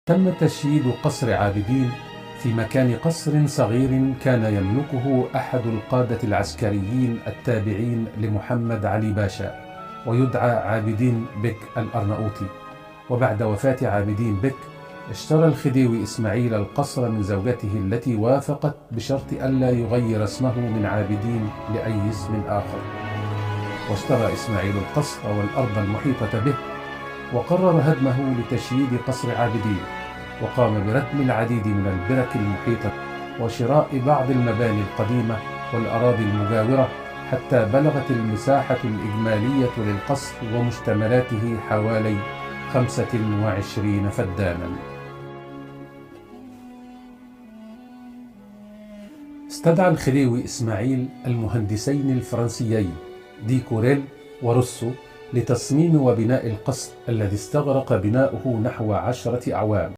تم تشييد قصر عابدين في مكان قصر صغير كان يملكه أحد القادة العسكريين التابعين لمحمد علي باشا، ويدعى عابدين بك الأرناؤوطي. وبعد وفاة عابدين بك اشترى الخديوي إسماعيل القصر من زوجته التي وافقت بشرط ألا يغير اسمه من عابدين لأي اسم آخر. واشترى إسماعيل القصر والأرض المحيطة به، وقرر هدمه لتشييد قصر عابدين، وقام بردم العديد من البرك المحيطة وشراء بعض المباني القديمة والأراضي المجاورة، حتى بلغت المساحة الإجمالية للقصر ومشتملاته حوالي 25 فدانا. استدعى الخديوي إسماعيل المهندسين الفرنسيين دي كوريل وروسو لتصميم وبناء القصر الذي استغرق بناؤه نحو 10 أعوام.